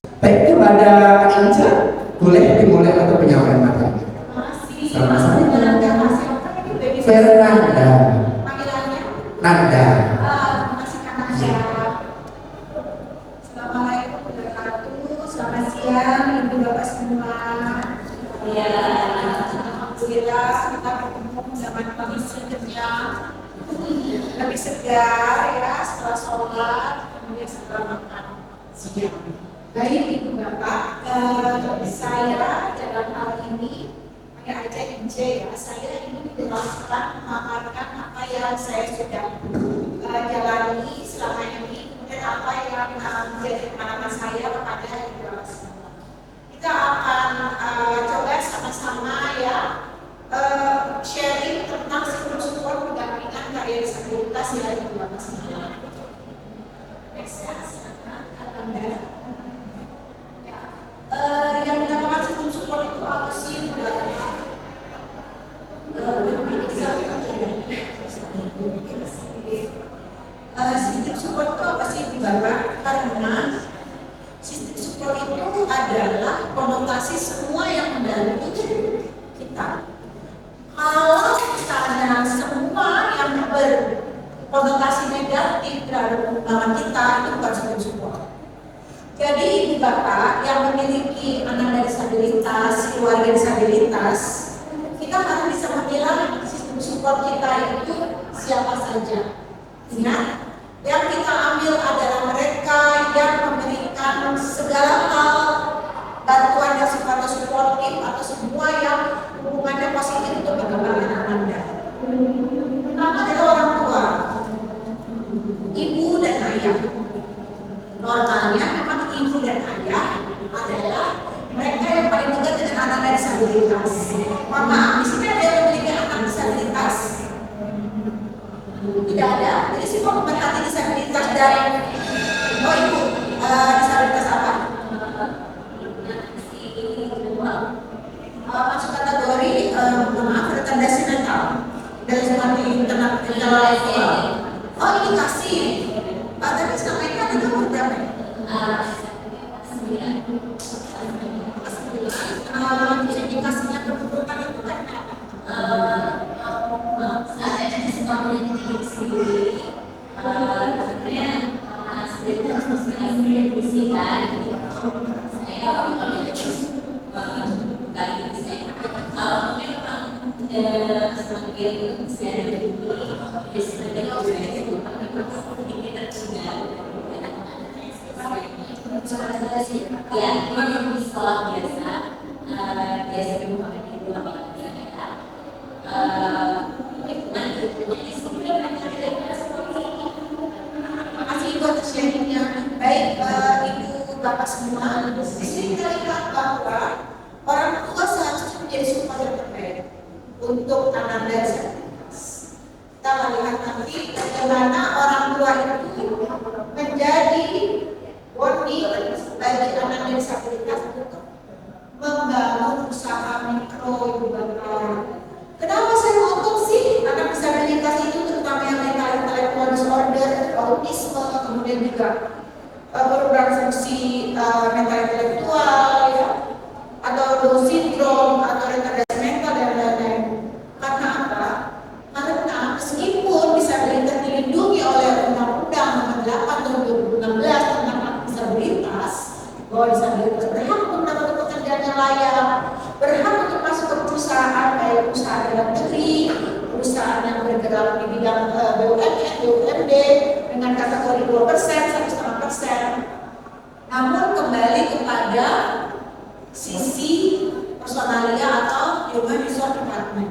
Baik, kepada Anja, boleh dimulai untuk penyampaian materi. Sama-sama. Fernanda. Nanda. Assalamualaikum warahmatullahi wabarakatuh. Selamat siang Ibu Bapak semua. Ya, alhamdulillah kita bertemu dengan kondisi yang lebih segar ya setelah sholat kemudian setelah makan siang. Baik Ibu Bapak, saya dalam hal ini pakai aja IJ ya. Saya ingin menjelaskan memaparkan apa yang saya sudah jalani selama ini, kemudian apa yang menjadi pengalaman saya kepada Ibu Bapak semua. Kita akan coba sama-sama ya sharing tentang sistem support pendampingan karya disabilitas ya Ibu Bapak semua. Next ya, silakan. Yang dinamakan sistem support itu apa sih? Sistem support itu apa sih Ibu Bapak? Karena sistem support itu adalah konotasi semua yang mendampingi kita. Kalau misalnya semua yang berkonotasi negatif terhadap perkembangan kita, itu bukan sistem support. Jadi Ibu Bapak yang memiliki anak disabilitas, keluarga disabilitas, kita harus bisa memilah sistem support kita itu siapa saja. Ingat, yang kita ambil adalah mereka yang memberikan segala hal bantuan yang sifatnya suportif atau semua yang hubungannya positif untuk perkembangan Anda. Pertama adalah orang tua, ibu dan ayah. Normalnya memang ibu dan ayah adalah mereka yang paling dekat dengan anak disabilitas. Mohon maaf, di sini ada yang memiliki anak disabilitas? Tidak ada. Jadi semua pemerhati disabilitas dari ibu disabilitas apa? Masuk kategori maaf retardasi mental dari seperti intelektual. Oh ini kasih. Tapi selama ini ada nomor berapa? 9. Indikasinya kebutuhan itu kan saya suka meneliti sendiri. Kemudian saya harus menelitikan. Saya semakin saya ya, memang di sekolah biasa, biasa merupakan itu terima kasih buat sharingnya. Baik, Ibu Bapak semua, di sini kita lihat bahwa orang tua seharusnya menjadi support yang terbaik untuk anak dan disabilitas. Kita melihat nanti bagaimana orang tua itu menjadi bonding bagi anak disabilitas untuk membangun usaha mikro Ibu Bapak. Kenapa saya ngomong sih anak disabilitas itu terutama yang intellectual disorder, autisme, kemudian juga perubahan fungsi mental intelektual ya, atau Down syndrome atau retardasi mental dan lain-lain. Karena apa? Karena meskipun disabilitas dilindungi oleh Undang-Undang Nomor 8 Tahun 2016 tentang disabilitas, bahwa disabilitas berhak untuk mendapatkan pekerjaan yang layak, berhak untuk masuk ke perusahaan baik perusahaan dalam negeri, perusahaan yang bergerak di bidang BUMN, BUMD dengan kategori 2%, 1,5%. Namun kembali kepada sisi personalia atau human resource department.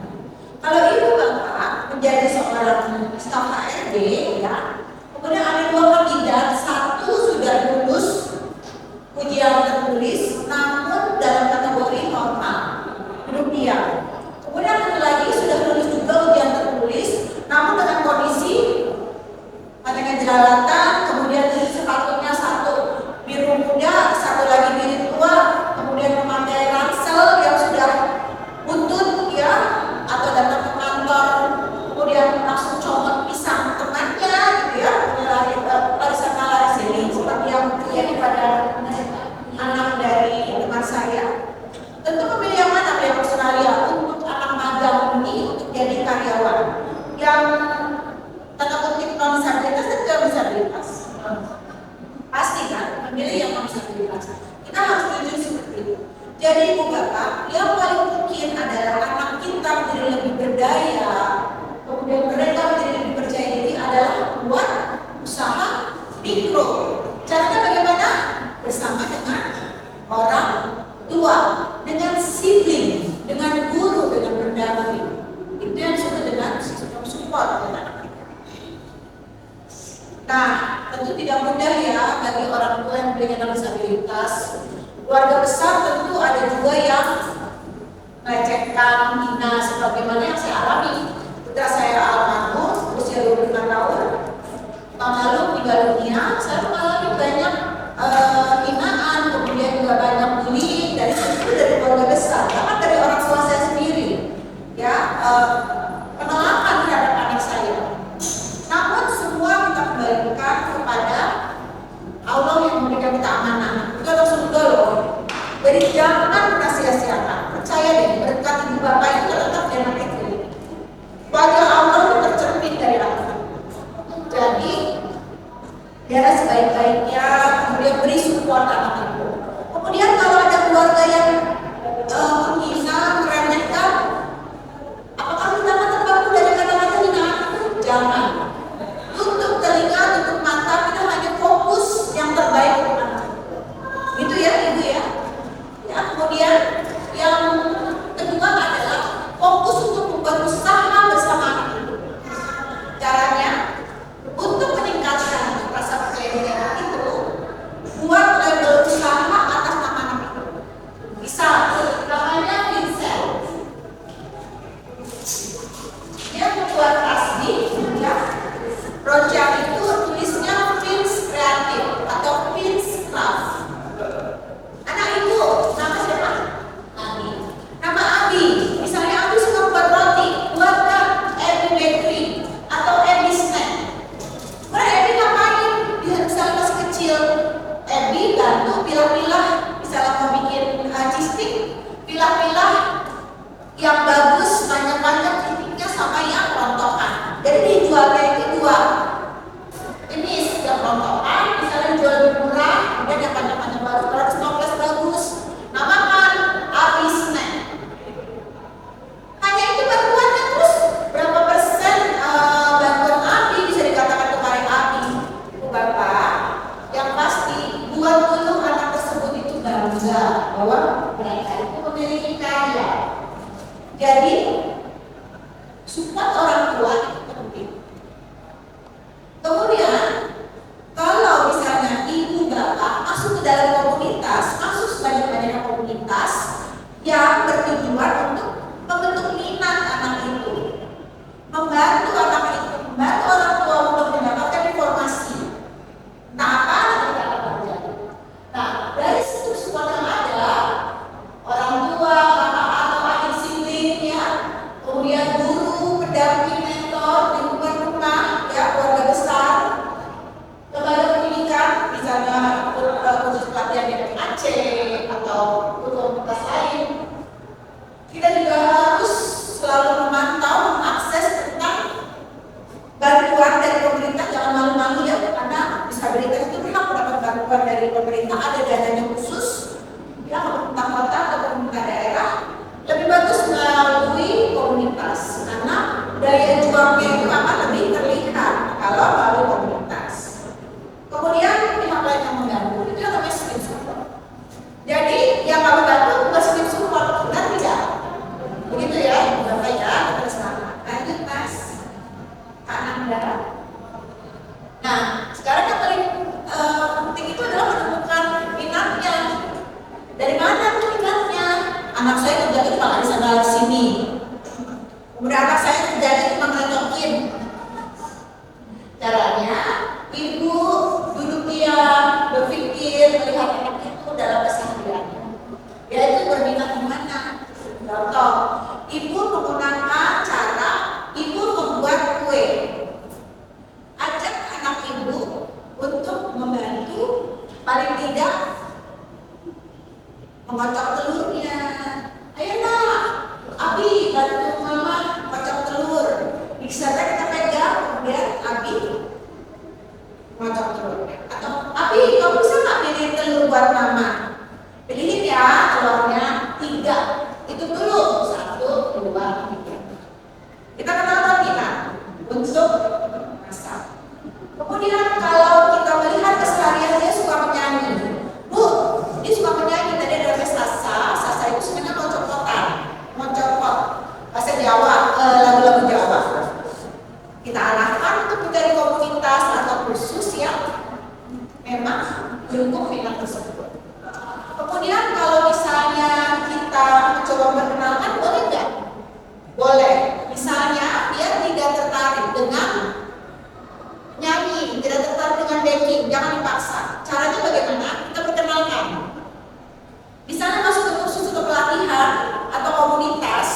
Kalau Ibu Bapak menjadi seorang staf HRD ya, kemudian ada 2 kandidat, satu sudah lulus ujian tertulis namun dalam kategori normal rupiah. Kemudian satu lagi sudah lulus juga ujian tertulis namun dengan kondisi dengan jelalatan, kemudian sepatunya satu biru muda, satu lagi biru tua, kemudian memakai ransel yang sudah buntut ya, atau datang ke kantor kemudian langsung comot pisang temannya gitu ya, lari sana lari sini seperti yang terjadi pada anak Pasti kan, memilih yang disabilitas. Kita harus jujur seperti itu. Jadi ibu bapak, yang paling mungkin adalah anak kita menjadi lebih berdaya, kemudian mereka menjadi lebih percaya diri adalah membuat usaha mikro. Caranya bagaimana? Bersama dengan orang tua, dengan sibling, dengan guru, dengan pendamping. Itu yang disebut dengan sistem support. Nah, tentu tidak mudah ya bagi orang tua yang memiliki anak disabilitas. Keluarga besar tentu ada juga yang melecehkan, hina, sebagaimana yang saya alami. Putra saya almarhum, usia 25 tahun, tahun lalu meninggal dunia. Saya mengalami banyak hinaan, kemudian juga banyak bullying dari keluarga besar, bahkan dari orang tua saya sendiri. Ya, penolakan terhadap anak saya. Namun semua kita kembalikan kepada Allah yang memberikan kita amanah. Itu adalah surga loh. Jadi jangan pernah sia-siakan. Percaya deh, berkat ibu bapak itu terletak di anak itu. Wajah Allah itu tercermin dari anak. Jadi biar sebaik-baiknya, kemudian beri support anak itu. Kemudian kalau ada keluarga yang menghina, meremehkan, apakah kita akan terbangun dari kata-kata hinaan? Jangan. Tutup telinga, tutup mata, kita hanya fokus yang terbaik untuk anak. Gitu ya ibu ya. Ya, kemudian yang kedua adalah fokus untuk membuat usaha bersama anak itu. Caranya untuk meningkatkan rasa percaya diri anak itu, buat label usaha atas nama anak itu. Bisa, namanya Vincent. Dia membuat tasbih, ya. Project itu tulisnya Vince Kreatif atau Vince Craft. Anak itu nama siapa? Abi. Nama Abi, misalnya Abi suka buat roti, buatkan Abi Bakery atau Abi Snack. Kemudian Abi ngapain? Dia misalnya masih kecil, Abi bantu pilah-pilah, misalnya mau bikin cheese stick, pilah-pilah yang bagus, banyak-banyak titiknya sama yang rontokan. Jadi dijualnya itu dua jenis, yang rontokan, misalnya jual lebih murah, kemudian yang banyak-banyak baru, kalau stokles bagus, namakan Abi Snack. Hanya itu bantuannya, terus berapa persen bantuan Abi bisa dikatakan kepada Abi? Bapak, yang pasti buat dulu anak tersebut itu bangga bahwa mereka itu memiliki karya. Jadi support orang tua itu penting. Kemudian kalau misalnya ibu bapak masuk ke dalam komunitas, masuk sebanyak-banyaknya komunitas yang bertujuan untuk membentuk minat anak itu, membantu anak itu, membantu orang tua untuk mendapatkan informasi. Nah, apa yang kita akan terjadi? Nah, dari situ support yang ada, orang tua, kakak atau adik sibling ya, kemudian guru, pendamping, mentor, lingkungan rumah, ya, keluarga besar, lembaga pendidikan, misalnya khusus pelatihan DPAC atau komunitas lain. Kita juga harus selalu memantau, mengakses tentang bantuan dari pemerintah. Jangan malu-malu ya, karena disabilitas itu berhak mendapat bantuan dari pemerintah, ada dananya khusus, ya, pemerintah kota atau pemerintah daerah. Lebih bagus melalui komunitas, karena daya juangnya itu akan lebih terlihat kalau melalui komunitas. Kemudian pihak lain yang mengganggu, itu yang namanya sleep support. Jadi yang kamu bantu bukan sleep support, benar tidak? Begitu ya, Bapak ya, terus lanjut Mas Kak Nanda. Nah, sekarang yang paling penting itu adalah menemukan minatnya. Dari mana tuh minatnya? Anak saya kerja cuma di sana di sini. Kemudian anak saya kerjanya cuma ngecokin. Caranya, ibu duduk diam, berpikir, melihat anak itu dalam kesehariannya. Yaitu berminat di mana? Contoh, ibu menggunakan cara ibu membuat kue. Ajak anak ibu untuk membantu, paling tidak mengocok telurnya. Ayo nak, Abi bantu mama kocok telur. Mixernya kita pegang, kemudian Abi ngocok telurnya. Atau Abi, kamu bisa nggak pilih telur buat mama? Pilihin ya telurnya 3. Itu dulu 1, 2, 3. Kita kenalkan kita untuk masak. Kemudian kalau kita melihat keseharian dia suka menyanyi. Bu, dia suka menyanyi. Tadi ada namanya Sasa. Sasa itu sebenarnya ngocok-ngocokan, ngocok-ngocok bahasa Jawa, lagu-lagu Jawa. Kita arahkan untuk mencari komunitas atau kursus yang memang mendukung minat tersebut. Kemudian kalau misalnya kita mencoba memperkenalkan, boleh nggak? Boleh. Misalnya dia tidak tertarik dengan nyanyi, tidak tertarik dengan baking, jangan dipaksa. Caranya bagaimana? Kita perkenalkan. Misalnya masuk ke kursus atau pelatihan atau komunitas,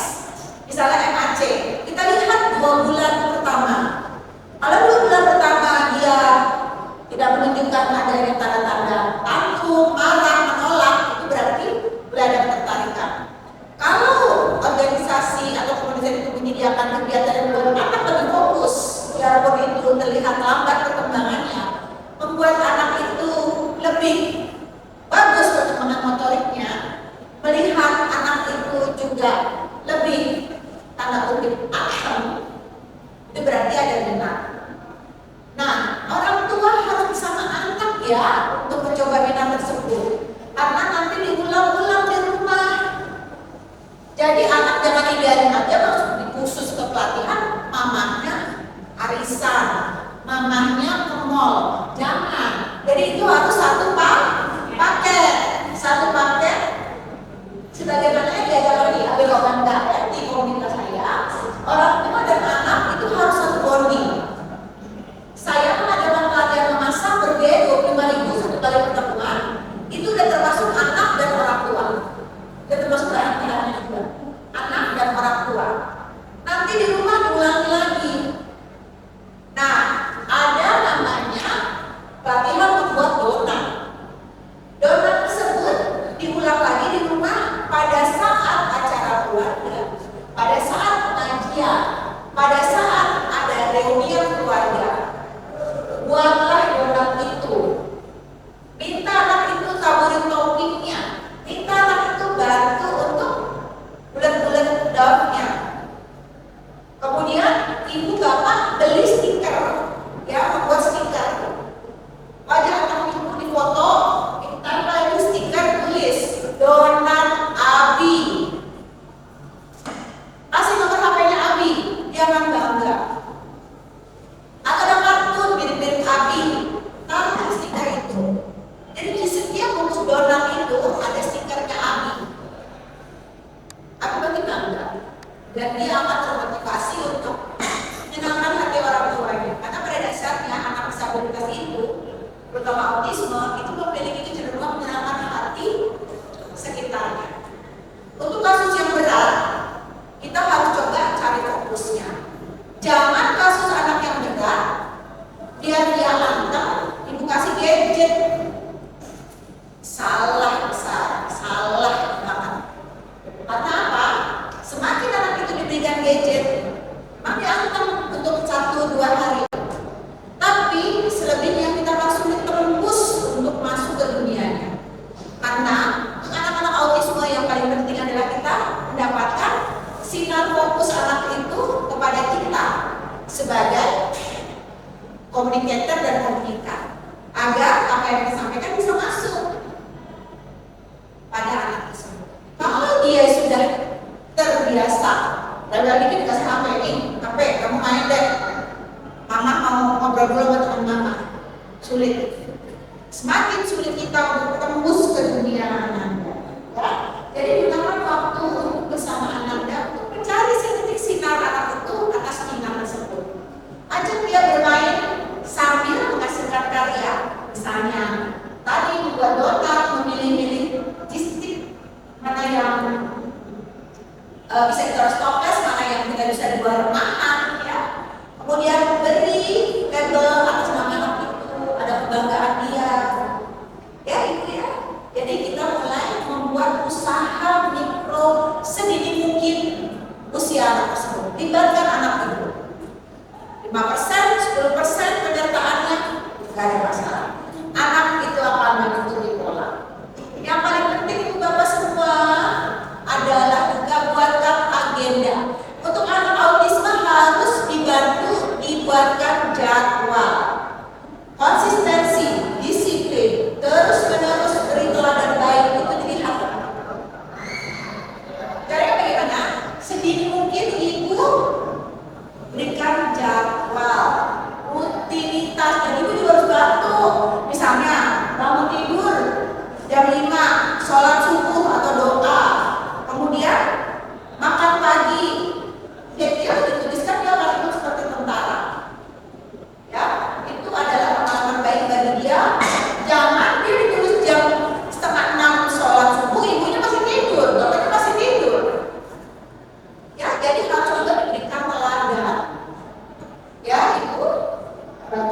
misalnya MAC, kita lihat 2 bulan pertama. Kalau 2 bulan pertama dia tidak menunjukkan adanya tanda-tanda tantrum, marah, menolak, itu berarti belum ada ketertarikan. Kalau organisasi atau komunitas itu menyediakan kegiatan yang membuat anak lebih fokus, walaupun itu terlihat lambat perkembangannya, membuat anak itu lebih bagus perkembangan motoriknya, melihat anak itu juga lebih tanda kutip akan, itu berarti ada minat. Nah, orang tua harus bersama anak ya untuk mencoba minat tersebut, karena nanti diulang-ulang di rumah. Jadi anak jangan dibiarin aja masuk di kursus ke pelatihan, mamahnya arisan, mamahnya ke mall, jangan. Jadi itu harus satu paket, sebagaimana yang diajarkan di Abelokan di komunitas saya, orang tua dan anak itu harus satu bonding. Saya mengadakan pelatihan memasak berbeda 25.000 satu kali pertemuan, itu udah termasuk anak dan orang tua, udah termasuk anak-anak juga, anak dan orang tua. Nanti di rumah diulangi lagi. Nah, ada namanya pelatihan membuat donat. Donat tersebut diulang lagi di rumah pada saat acara keluarga, pada saat pengajian, pada saat ada reunian keluarga. Buatlah donat itu. Minta anak itu taburin toppingnya. Minta anak itu bantu untuk bulat-bulat daunnya. Kemudian ibu bapak beli stiker, ya, membuat stiker. Wajah anak ibu di foto, tanpa itu stiker tulis donat Abi. Kasih nomor HP-nya Abi, dia akan bangga. Atau ada kartun mirip-mirip Abi, taruh stiker itu. Jadi di setiap bungkus donat itu ada stikernya Abi. Aku bagi bangga. Dan dia akan termotivasi untuk menyenangkan hati orang tuanya. Karena pada dasarnya anak disabilitas itu, terutama autisme, itu memiliki kecenderungan menyenangkan hati sekitarnya. Untuk kasus yang berat, kita harus coba cari fokusnya. Jangan kasus anak yang berat, dia lantang, ibu kasih gadget. Salah besar, salah banget. Karena apa? Semakin anak itu diberikan gadget, maka akan untuk 1-2 hari. Tapi selebihnya kita langsung ditembus untuk masuk ke dunianya. Karena anak-anak autisme yang paling penting adalah kita mendapatkan sinar fokus anak itu kepada kita sebagai komunikator dan komunikan, agar apa yang disampaikan bisa masuk pada anak tersebut. Kalau dia sudah terbiasa, lalu lagi kita dikasih HP ini, HP kamu main deh, mama mau ngobrol dulu sama teman mama, sulit. Semakin sulit kita untuk tembus ke dunia Ananda, ya. Jadi gunakan waktu untuk bersama Ananda untuk mencari titik sinar anak itu atas minat tersebut. Ajak dia bermain sambil menghasilkan karya, misalnya tadi membuat donat, memilih-milih stick mana yang bisa ditaruh stokes, mana yang kita bisa dibuat remahan, ya. Kemudian beri label atas nama anak itu, ada kebanggaan dia, ya itu ya. Jadi kita mulai membuat usaha mikro sedini mungkin usia anak tersebut. Libatkan anak itu. 5%, 10% penyertaannya, gak ada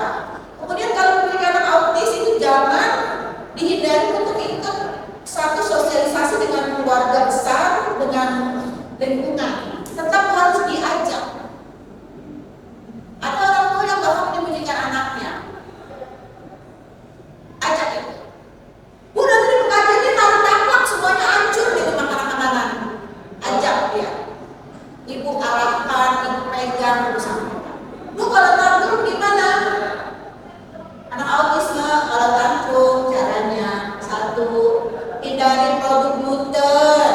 ya. Kemudian kalau memiliki anak autis itu jangan dihindari untuk ikut satu sosialisasi dengan keluarga besar, dengan lingkungan. Tetap harus diajak. Ada orang tua yang bahkan menyembunyikan anaknya. Ajak itu. Bu, nanti di pengajian dia taruh taplak semuanya hancur gitu makanan-makanan. Ajak dia. Ibu arahkan, ibu pegang, ibu sampaikan. Bu, kalau tantrum gimana? Anak autisme kalau tantrum caranya satu, hindari produk gluten.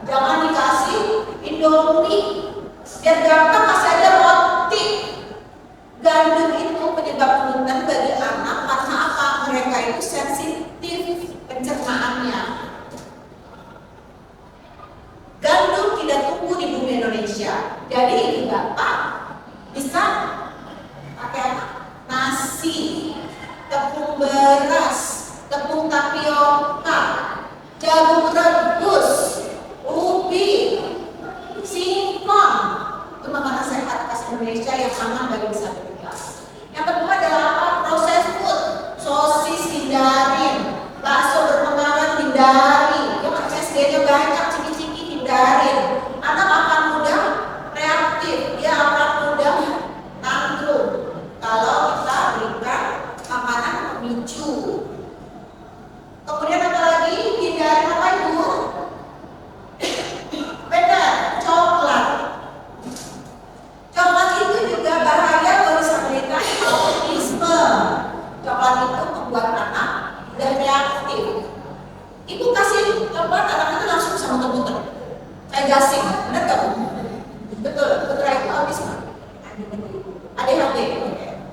Jangan dikasih Indomie. Biar gampang kasih aja roti. Gandum itu penyebab gluten bagi anak karena apa? Mereka itu sensitif pencernaannya. Gandum tidak tumbuh di bumi Indonesia. Jadi ibu bapak bisa pakai apa? Nasi, tepung beras, tepung tapioka, jagung rebus, ubi, singkong. Itu makanan sehat khas Indonesia yang aman bagi disabilitas. Yang kedua adalah apa? Proses food, sosis hindarin, bakso berpengaruh hindari, yang CSG-nya banyak, ciki-ciki hindarin. Anak akan mudah reaktif, dia akan mudah tantrum kalau kita berikan makanan pemicu. Kemudian apa lagi? Hindari apa ibu? Benar, coklat. Coklat itu juga bahaya bagi disabilitas autisme. Coklat itu membuat anak mudah reaktif. Ibu kasih coklat, anak itu langsung bisa muter-muter. Kayak gasing, benar gak bu? Betul, betul itu autisme. ADHD.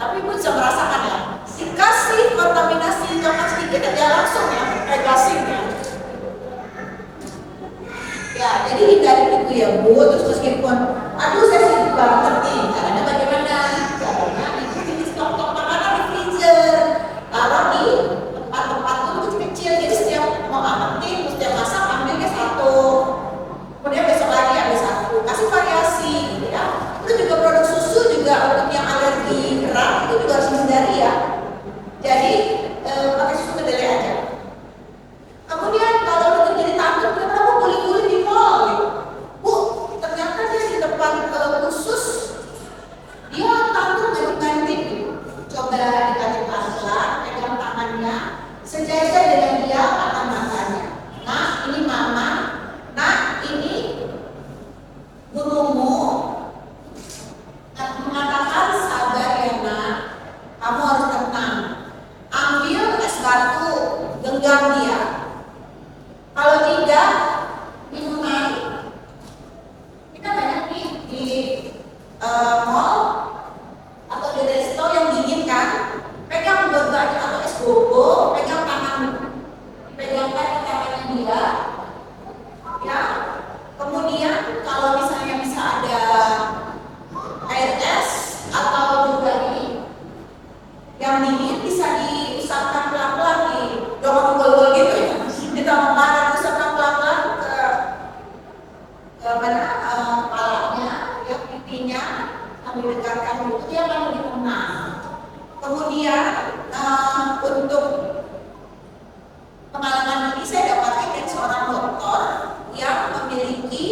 Tapi ibu bisa merasakan ya. Dikasih kontaminasi coklat sedikit aja langsung ya, kayak gasing ya. Ya, jadi hindari itu ya bu. Terus meskipun, aduh saya sibuk banget nih, caranya bagaimana? Caranya ibu stok-stok makanan di freezer. Taruh di tempat-tempat itu kecil, jadi setiap mau angetin, setiap masak ambilnya satu. Kemudian besok lagi ambil satu. Kasih variasi, gitu ya. Itu juga produk susu juga untuk yang alergi kerak itu juga harus dihindari ya. Jadi pakai susu kedelai aja. Kemudian kalau udah terjadi tantrum, kenapa bu guling-guling di mall? Gitu. Bu, ternyata dia di tempat khusus dia tantrum ganti-ganti gitu. Coba dikasih pelan-pelan, pegang tangannya, sejajar dengan dia akan matanya. Nah, ini mama. Nah, ini gurumu. Mengatakan sabar ya nak, kamu harus tenang. Ambil es batu, genggam dia. Kalau tidak, minum air. Kita banyak nih di mall atau di resto yang dingin kan, pegang berbaju atau es bobo, pegang tangannya dia, ya. Kemudian kalau misalnya bisa ada air es atau juga yang dingin bisa diusapkan pelan-pelan nih, jangan gol-gol gitu ya. Kita memakan usapkan pelan-pelan ke mana kepalanya, ya pipinya, sambil dekatkan mulut, dia akan lebih tenang. Kemudian untuk pengalaman ini saya dapatkan dari seorang dokter yang memiliki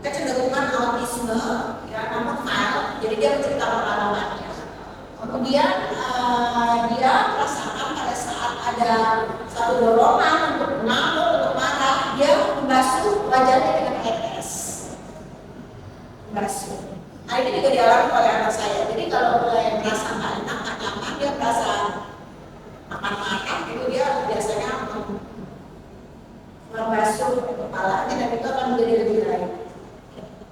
kecenderungan autisme, ya, namun mild. Jadi dia bercerita pengalamannya. Kemudian dia merasakan pada saat ada satu dorongan untuk mengamuk, untuk marah, dia membasuh wajahnya dengan air es. Membasuh. Nah ini juga dialami oleh anak saya. Jadi kalau mulai merasa nggak enak, nggak nyaman, dia merasa makan-makan, itu dia biasanya membasuh kepalanya dan itu akan menjadi lebih baik.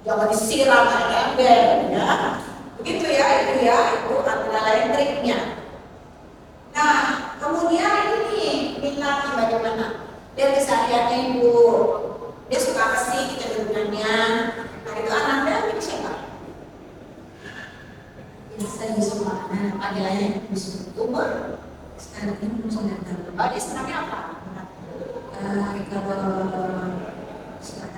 Jangan disiram air ember, ya. Begitu ya, itu antara lain triknya. Nah, kemudian ini minatnya bagaimana? Dia kesehariannya ibu, dia suka apa sih kecenderungannya? Nah itu anaknya ini siapa? Saya disuruh makanan, panggilannya disuruh tumor. Sekarang ini belum 9 tahun. Oh, dia senangnya apa? Kalau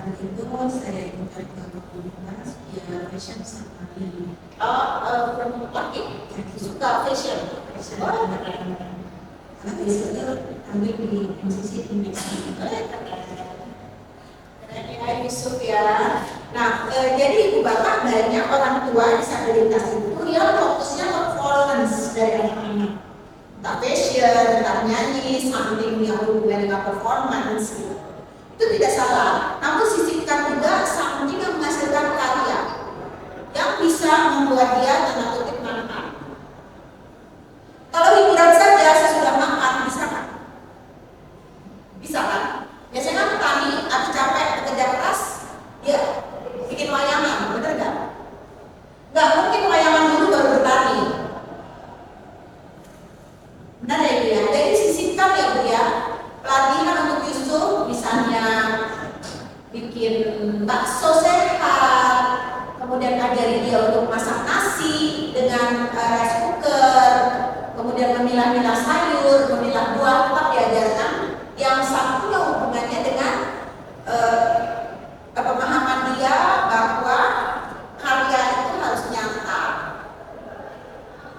saat itu saya ikut ke komunitas ya fashion sama ini. Laki suka fashion. Karena itu ambil di MCC Index. Hai Yusuf ya. Nah, jadi ibu bapak banyak orang tua disabilitas itu yang fokusnya performance dari anak-anak. Entah fashion, entah nyanyi, something yang berhubungan dengan performance. Itu tidak salah. Namun sisipkan juga something yang menghasilkan karya yang bisa membuat dia tanda kutip manfaat. Kalau hiburan saja sesudah makan bisa kan? Bisa kan? Biasanya petani habis capek bekerja keras, dia bikin layangan, bener nggak? Nggak mungkin layangan dulu baru bertani. Benar ya Bu ya? Jadi sisipkan ya Bu ya, pelatihan untuk Yusuf, misalnya bikin bakso sehat, kemudian ajari dia untuk masak nasi dengan rice cooker, kemudian memilah-milah sayur, memilah buah, tetap diajarkan yang satunya hubungannya dengan pemahaman dia bahwa karya itu harus nyata.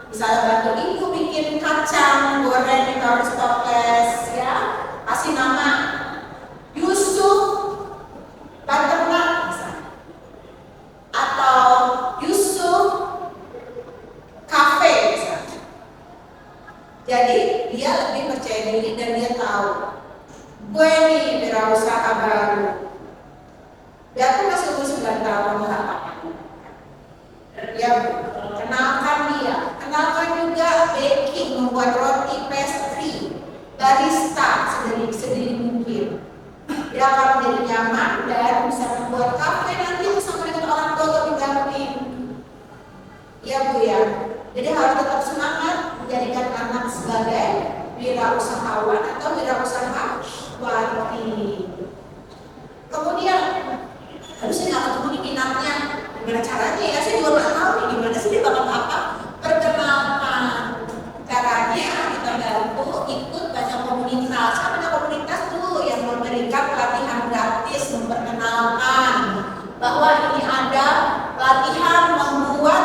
Misalnya bantu ibu bikin kacang goreng di harus toples ya, kasih nama Yusuf Banternak atau Yusuf Cafe misalnya. Jadi dia lebih percaya diri dan dia tahu gue nih wirausaha baru. Dia tuh masih umur 9 tahun nggak apa-apa. Ya, kenalkan dia, kenalkan juga baking, membuat roti, pastry, barista sedini mungkin. Dia akan menjadi nyaman dan bisa membuat kafe nanti bersama dengan orang tua atau didamping. Ya Bu ya. Jadi harus tetap semangat menjadikan anak sebagai wirausahawan atau wirausahawati. Kemudian, harus saya nggak ketemu nih minatnya, gimana caranya ya? Saya juga nggak tahu nih gimana sih dia bakal apa. Perkenalkan caranya kita bantu ikut banyak komunitas. Ada komunitas tuh yang memberikan pelatihan gratis memperkenalkan bahwa ini ada pelatihan membuat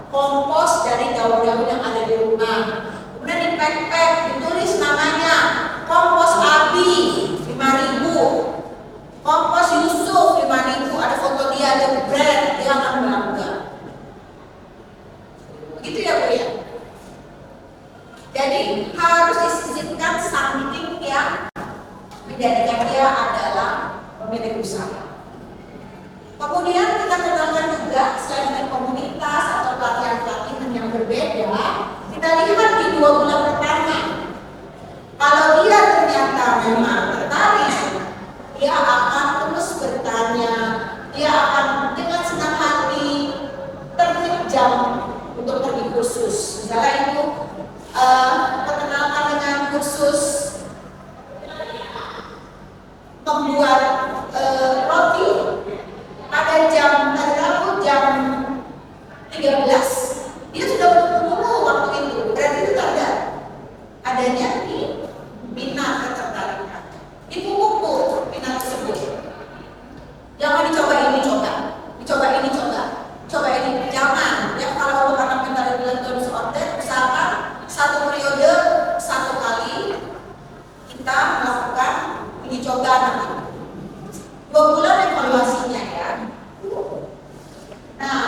kompos dari daun-daun yang ada di rumah. Kemudian di pack ditulis namanya kompos Abi 5.000, kompos Yusuf 5.000, ada foto dia, ada brand, dia akan bangga. Begitu ya Bu ya. Jadi harus disisipkan something yang menjadikan dia adalah pemilik usaha. Kemudian kita kenalkan juga selain dengan komunitas atau pelatihan-pelatihan yang berbeda, kita lihat di 2 bulan pertama. Kalau dia ternyata memang tertarik, dia akan terus bertanya, dia akan dengan senang hati terjam untuk pergi kursus. Misalnya itu perkenalkan dengan kursus membuat roti pada jam 13, dia sudah bertemu waktu itu. Berarti itu tanda adanya di minat ketertarikan. Ibu buku minat tersebut. Jangan dicoba ini coba ini. Jangan. Ya kalau anak mental intellectual disorder, misalkan satu periode 1 kali kita melakukan ini coba nanti 2 bulan evaluasinya ya. Nah,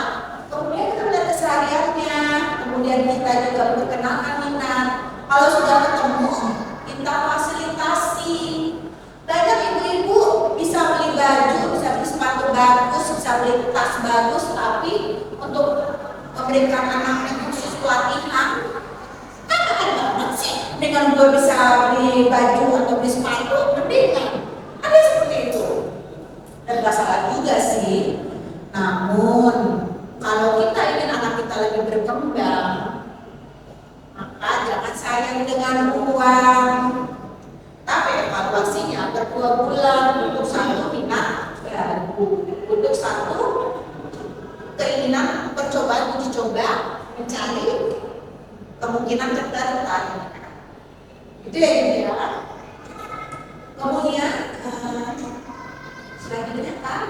kemudian kita melihat kesehariannya, kemudian kita juga memperkenalkan minat. Kalau sudah ketemu, kita fasilitasi. Banyak ibu-ibu bisa beli baju, bisa beli sepatu bagus, bisa beli tas bagus, tapi untuk memberikan anaknya khusus pelatihan, kan ada banget sih. Dengan gue bisa beli baju atau beli sepatu, mendingan. Ada seperti itu. Dan gak salah juga sih. Namun kalau kita ingin anak kita lebih berkembang, maka jangan sayang dengan uang, tapi evaluasinya per 2 bulan untuk satu minat baru, untuk satu keinginan percobaan uji coba mencari kemungkinan ketertarikan. Itu ya Ibu ya. Kemudian selanjutnya Pak.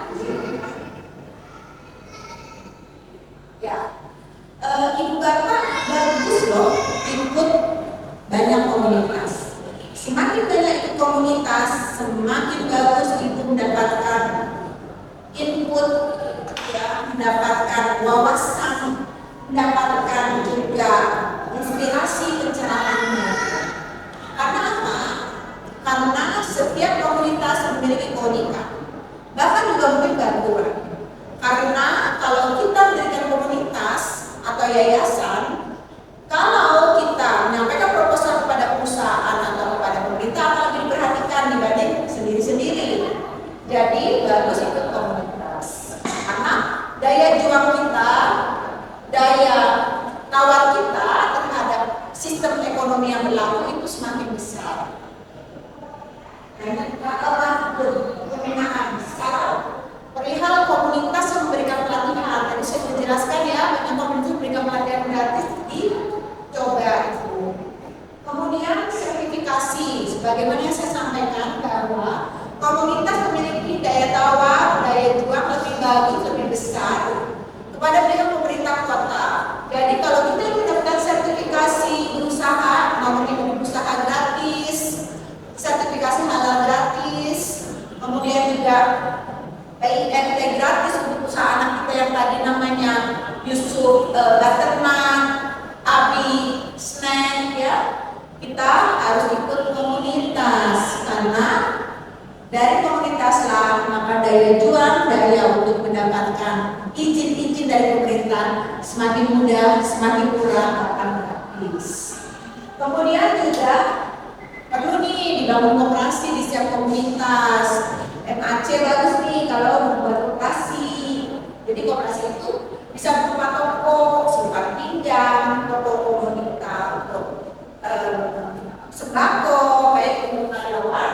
semakin bagus ibu mendapatkan input, ya, mendapatkan wawasan, mendapatkan juga inspirasi pencerahannya. Karena apa? Karena setiap komunitas memiliki keunikan, bahkan juga mungkin bantuan. Karena kalau kita mendirikan komunitas atau yayasan, kalau kita menyampaikan proposal kepada perusahaan atau kepada pemerintah akan lebih diperhatikan dibanding sendiri-sendiri. Jadi bagus ikut komunitas, karena daya juang kita, daya tawar kita terhadap sistem ekonomi yang berlaku itu semakin besar. Dan kalau pembinaan sekarang perihal komunitas yang memberikan pelatihan, tadi saya sudah jelaskan ya, banyak komunitas memberikan pelatihan gratis, dicoba itu. Kemudian sertifikasi, sebagaimana yang saya sampaikan bahwa komunitas memiliki daya tawar, daya juang lebih bagus, lebih besar kepada pihak pemerintah kota. Jadi kalau kita mendapatkan sertifikasi berusaha, mau usaha gratis, sertifikasi halal gratis, kemudian juga PIMT gratis untuk usaha anak kita yang tadi namanya Yusuf Baternak, Abi Snack, ya, kita harus ikut komunitas karena dari komunitaslah maka daya juang, daya untuk mendapatkan izin-izin dari pemerintah semakin mudah, semakin murah, akan gratis. Kemudian juga perlu nih dibangun koperasi di setiap komunitas. MAC bagus nih kalau membuat koperasi. Jadi koperasi itu bisa berupa toko, simpan pinjam, toko komunitas untuk sembako, baik untuk karyawan,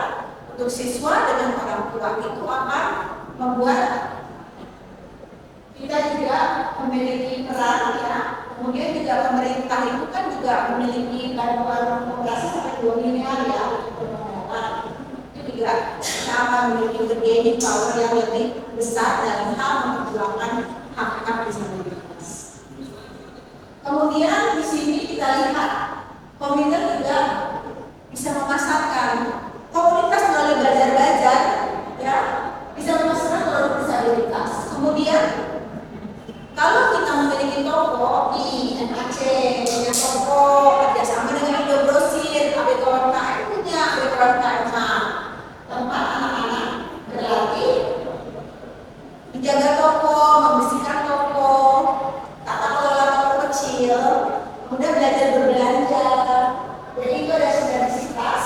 untuk siswa dengan orang tua, itu akan membuat kita juga memiliki peran, ya. Kemudian juga pemerintah itu kan juga memiliki bantuan koperasi sampai 2 miliar, ya, untuk pengelolaan. Itu juga kita akan memiliki bargaining power yang lebih besar dalam hal memperjuangkan hak-hak disabilitas. Kemudian di sini kita lihat komunitas juga bisa memasarkan. Komunitas melalui belajar-belajar, ya, bisa memasarkan produk disabilitas. Kemudian kalau kita memiliki toko di MAC, punya toko kerjasama dengan Indogrosir, ABKWKM punya ABKWKM, tempat anak-anak berlatih menjaga toko, membersihkan toko, tata kelola toko kecil, kemudian belajar berbelanja. Jadi itu ada sinergitas.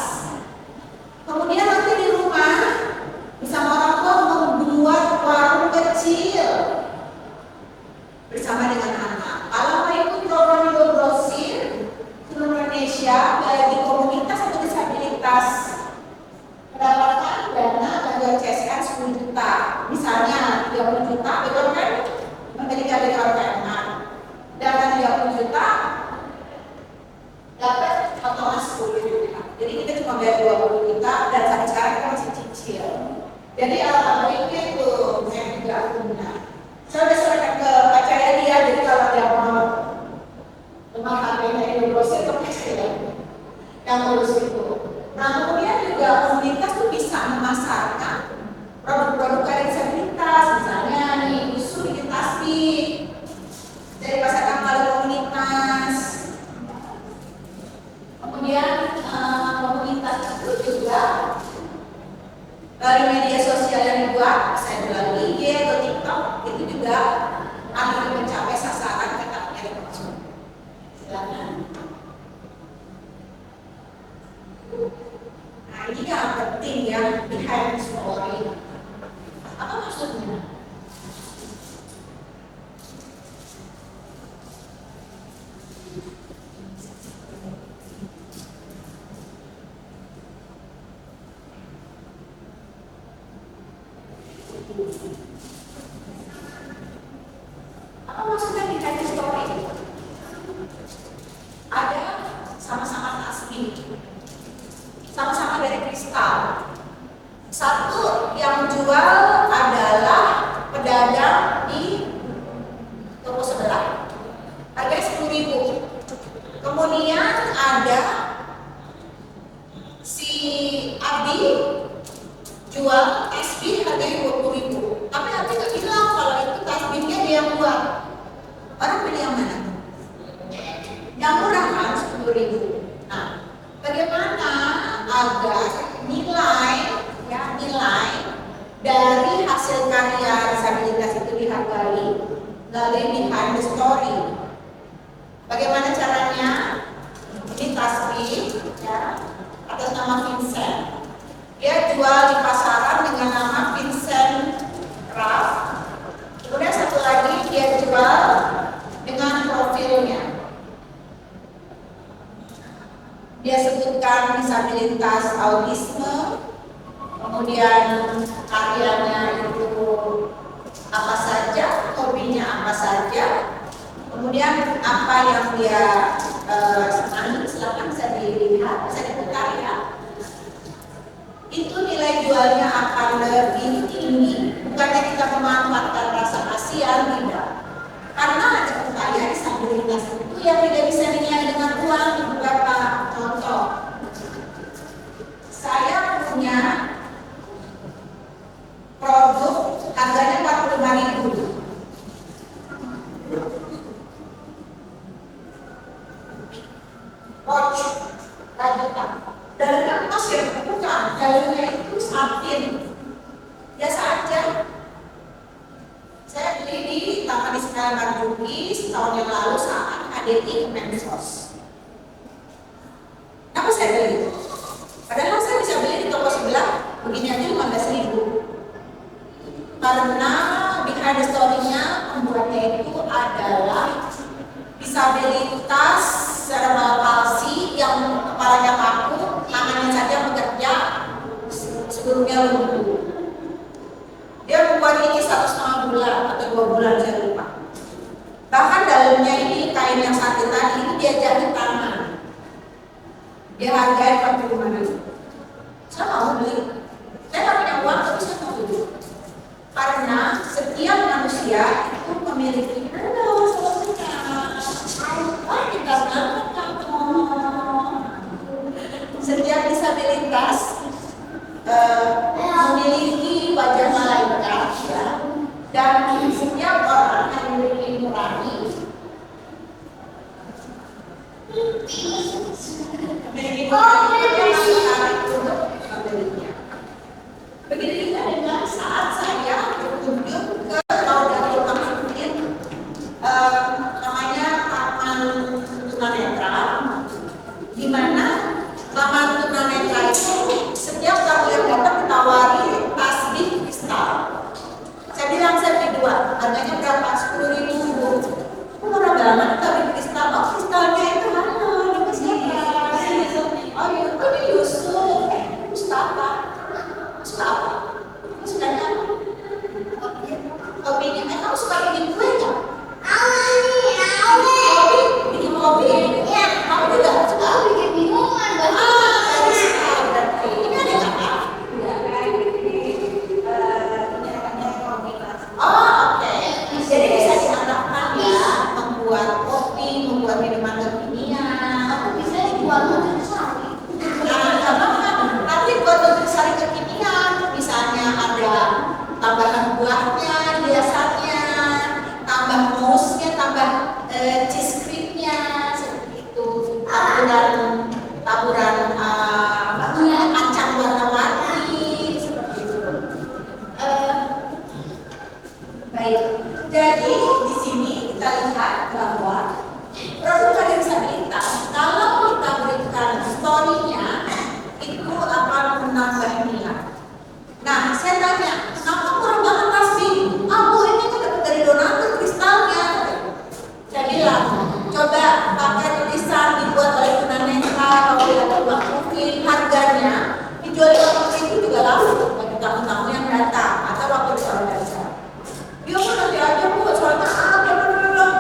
Kemudian nanti di rumah bersama orang tua membuat warung kecil bersama dengan anak. Kalau mau ikut program Indogrosir seluruh Indonesia, baik di komunitas atau disabilitas, mendapatkan dana bantuan CSR 10 juta. Misalnya 30 juta, betul kan? Memiliki ABKWKM. Dana 30 juta dapat potongan 10 juta. Jadi kita cuma bayar 20 juta dan sampai sekarang kita masih cicil. Jadi alhamdulillah itu saya juga punya. Saya sudah serahkan ke Pak Cahyadi, ya, jadi kalau dia mau rumah HP-nya Indogrosir ke yang urus itu. Nah, kemudian juga komunitas tuh bisa memasarkan produk-produk karya disabilitas, misalnya nih usul bikin tasbih dari pasarkan melalui komunitas. Kemudian komunitas itu juga dari media sosial yang dibuat, saya melalui IG atau TikTok, itu juga akan mencapai sasaran ketatnya konsumen. Silakan. Nah, ini yang penting, ya, behind the story. Apa maksudnya? Apa maksudnya behind the story? Ada sama-sama tasbih, sama-sama dari kristal. Satu yang jual adalah pedagang di toko sebelah, harganya 10.000. Kemudian ada si Abi agar nilai dari hasil karya disabilitas itu dihargai melalui behind the story. Bagaimana caranya? Ini tasbih ya, atas nama Vincent. Dia jual di pasaran dengan nama Vincent Craft. Kemudian satu lagi dia jual dengan profilnya. Dia sebutkan disabilitas autisme, kemudian karyanya itu apa saja, hobinya apa saja, kemudian apa yang dia senangi. Silakan bisa dilihat, bisa diputar ya. Itu nilai jualnya akan lebih tinggi. Bukannya kita memanfaatkan rasa kasihan, tidak. Karena ada upaya disabilitas itu yang tidak bisa dinilai dengan uang. Beberapa contoh. Saya punya produk harganya 45.000. Watch rajutan. Dalamnya emas ya, bukan. Dalamnya itu satin. Biasa aja. Saya beli di Taman Ismail Marzuki setahun yang lalu saat KDI Kemensos. Kenapa saya beli? Padahal saya bisa beli di toko sebelah, begini aja 15.000. Karena behind the story-nya pembuatnya itu adalah disabilitas cerebral palsy yang kepalanya kaku, tangannya saja bekerja, sebelumnya lumpuh. Dia membuat ini 1,5 bulan atau 2 bulan, saya lupa. Bahkan dalamnya ini kain yang satin tadi ini dia jahit tangan. Dia hargai 45.000. Saya mau beli. Saya nggak punya uang tapi saya mau beli. Karena setiap manusia itu memiliki setiap disabilitas memiliki wajah malaikat ya, dan setiap orang yang memiliki nurani memiliki untuk membelinya. Begitu juga dengan saat saya berkunjung ke Laudatul Hamid, namanya Taman Tunanetra, di mana Taman Tunanetra itu setiap tamu yang datang ditawari tasbih kristal. Saya bilang saya beli 2, harganya berapa? 10.000. Murah banget tasbih kristal. Oh, kristalnya itu mana? Ini siapa? Oh, itu di Yusuf. Mustafa. Sukanya apa? Hobinya, kamu suka bikin kue nggak? Bikin kopi? Iya. Kamu juga suka bikin minuman? Dari sekarang berarti. Ini ada nggak, Pak? Oh, oke. Jadi bisa dianggapkan ya, membuat kopi, membuat minuman kekinian. Bisa dibuat nutrisari. Nanti buat nutrisari kekinian, misalnya ada tambahan buahnya, hiasannya, tambah mousse-nya, tambah cheese cream-nya, seperti itu. Taburan kacang warna-warni, seperti itu. Baik. Jadi di sini kita lihat bahwa produk disabilitas kalau kita berikan story-nya itu akan menambah minat. Nah, saya tanya, kenapa kurang banget tasbih? Bu, ini kan dapat dari donatur kristalnya. Saya bilang, coba pakai tulisan dibuat oleh tunanetra, kalau tidak ada uang mungkin harganya dijual di toko itu juga laku bagi tamu-tamu yang datang atau waktu di organisasi. Dia pun nanti aja Bu, soalnya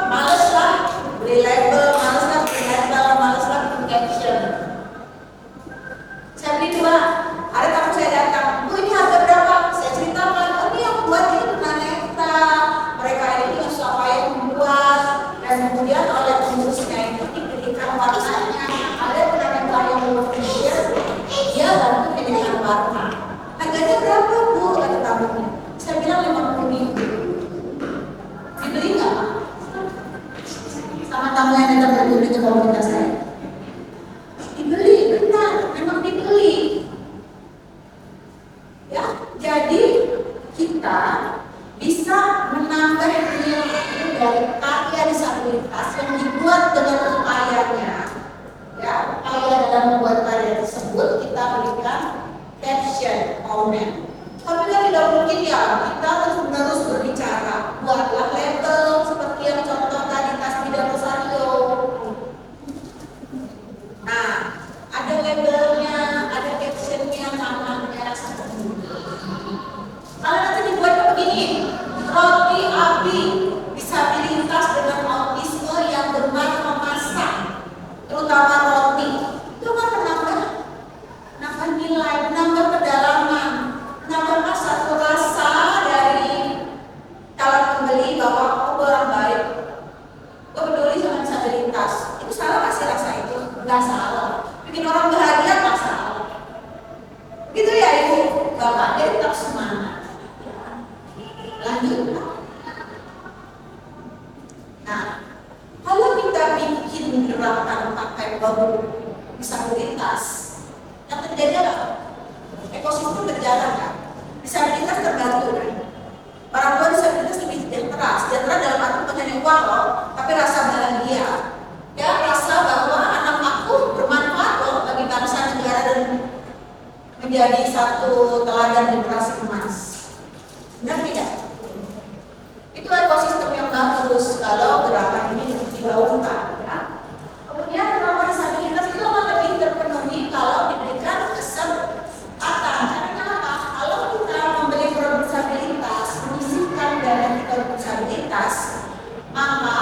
males lah beli label, males lah beli label, males lah beli caption. Saya beli 2. Ada tamu saya datang, Bu ini harga berapa? Saya ceritakan, oh ini yang membuat ini tunanetra. Mereka ini yang supaya membuat dan kemudian oleh pengurusnya itu diberikan warnanya. Ada tunanetra yang berpikir, dia bantu dengan warna. dalam membuat karya tersebut kita berikan caption, komen. Tapi kan tidak mungkin ya kita terus-menerus berbicara. Buatlah label seperti yang contoh tadi Tasbih Rosario. Nah, ada labelnya, ada captionnya, namanya. Kalau nanti dibuat begini, roti api disabilitas dengan autisme yang gemar memasak, terutama roti, itu kan menambah nilai, menambah kedalaman, menambah satu rasa dari calon pembeli bahwa aku orang baik, aku peduli sama disabilitas. Itu salah nggak sih rasa itu? Nggak salah. Bikin orang bahagia nggak salah. Gitu ya ibu, bapak dia tetap semangat. Lanjut. Nah, kalau kita bikin gerakan pakai bambu disabilitas, yang terjadi apa? Ekosistem berjalan kan? Disabilitas terbantu kan? Orang tua disabilitas lebih sejahtera dalam arti punya uang loh, tapi rasa bahagia. Ya, rasa bahwa anak aku bermanfaat loh bagi bangsa negara dan menjadi satu teladan generasi emas. Benar tidak? Itu ekosistem yang bagus kalau gerakan ini digaungkan. Ya. Kemudian kenapa disabilitas itu akan lebih terpenuhi kalau diberikan kesempatan. Karena apa? Kalau kita membeli produk disabilitas, menyisihkan dana kita untuk disabilitas, maka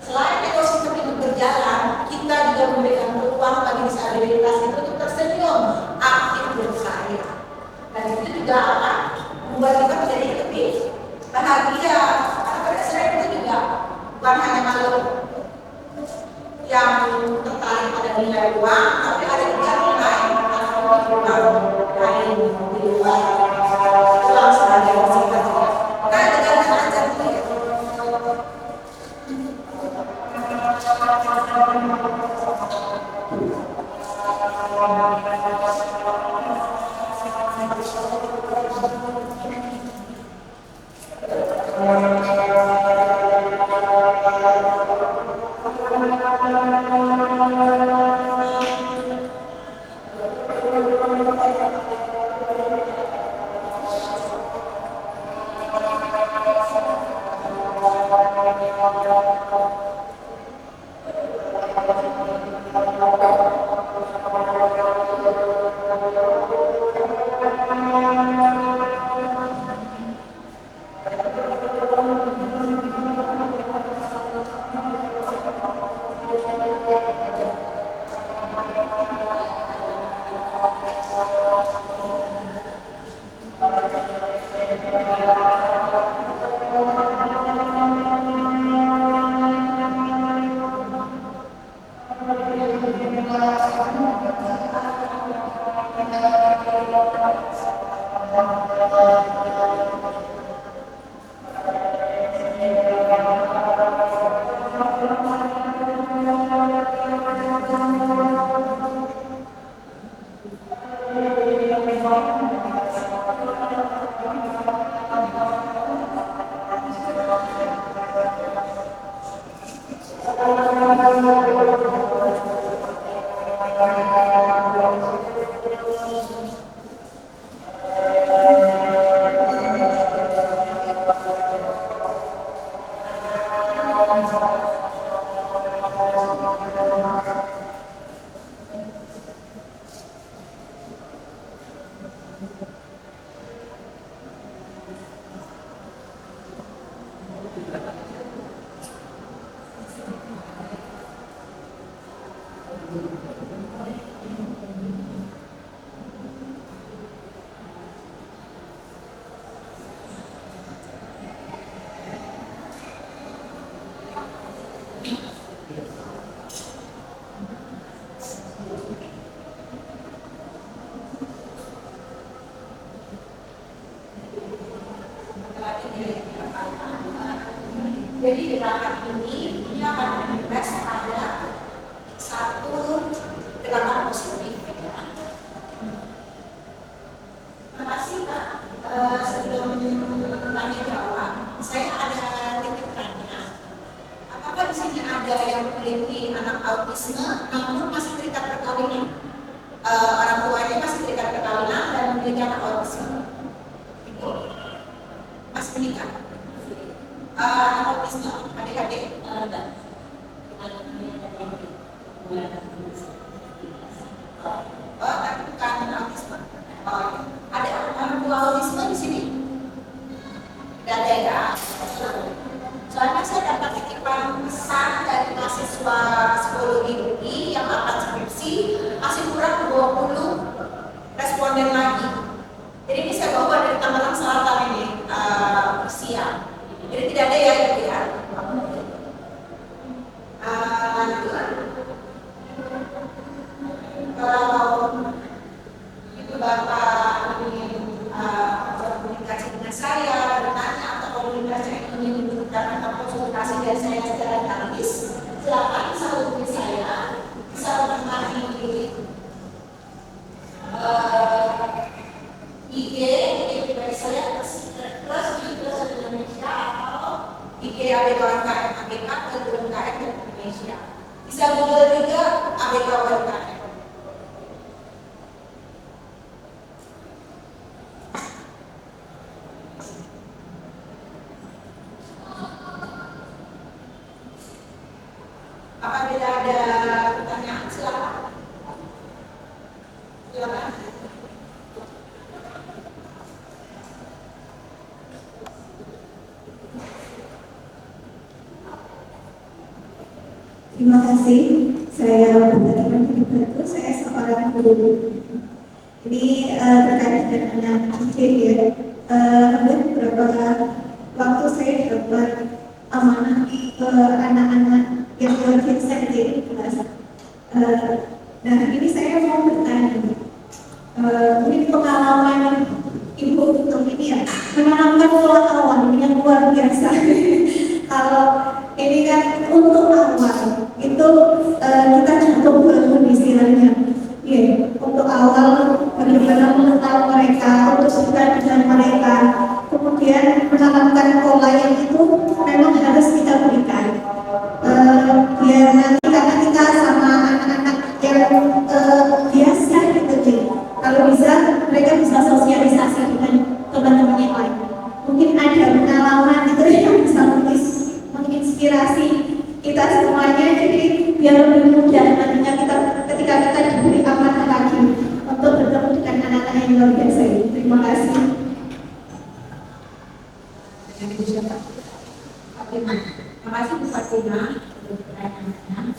selain ekosistem itu berjalan, kita juga memberikan peluang bagi disabilitas itu untuk tersenyum, aktif berkarya. Dan itu juga akan membuat kita menjadi lebih bahagia. Karena pada saat itu juga bukan hanya makhluk yang tertarik pada nilai uang, tapi ada juga nilai lain di luar uang sebagai wasita. Nah, dengan ajar itu ya. orang tuanya masih terikat perkawinan dan memiliki anak autisme. Masih menikah? Anak autisme, adik-adik? Tapi bukan autisme. Ada orang tua autisme di sini? Tidak ada ya. Soalnya saya dapat titipan pesan dari mahasiswa psikologi UI yang akan skripsi masih kurang 20 responden lagi. Jadi ini saya bawa dari Tangerang Selatan ini siang. Jadi tidak ada ya itu ya. Kalau itu Bapak ingin komunikasi dengan saya, bertanya atau komunikasi ingin menunjukkan atau konsultasi dari saya secara gratis, silakan bisa hubungi saya, bisa menemani IG pribadi saya plus Indonesia atau IG ABK UMKM ABK ke UMKM Indonesia. Bisa Google juga ABK UMKM. Apabila ada pertanyaan silakan. Silakan. Terima kasih. Saya berterima kasih. Saya seorang guru. Ini terkait dengan anak kecil ya. Beberapa waktu saya dapat amanah anak-anak yang luar biasa di kelas. Nah ini saya mau bertanya. Ini pengalaman ibu untuk ini ya, menanamkan pola awal yang luar biasa. Kalau ini kan untuk awal itu kita jatuh bangun istilahnya. Ya, untuk awal bagaimana mengenal mereka, untuk suka dengan mereka, kemudian menanamkan pola yang itu memang harus kita berikan. Biar nanti karena kita sama anak-anak yang biasa gitu, kalau bisa mereka bisa sosialisasi dengan teman-teman yang lain. Mungkin ada pengalaman itu yang bisa menginspirasi kita semuanya, jadi biar lebih mudah nantinya kita ketika kita diberi amanah lagi untuk bertemu dengan anak-anak yang luar biasa ini. Terima kasih. Terima kasih Bu Fatima untuk pertanyaannya.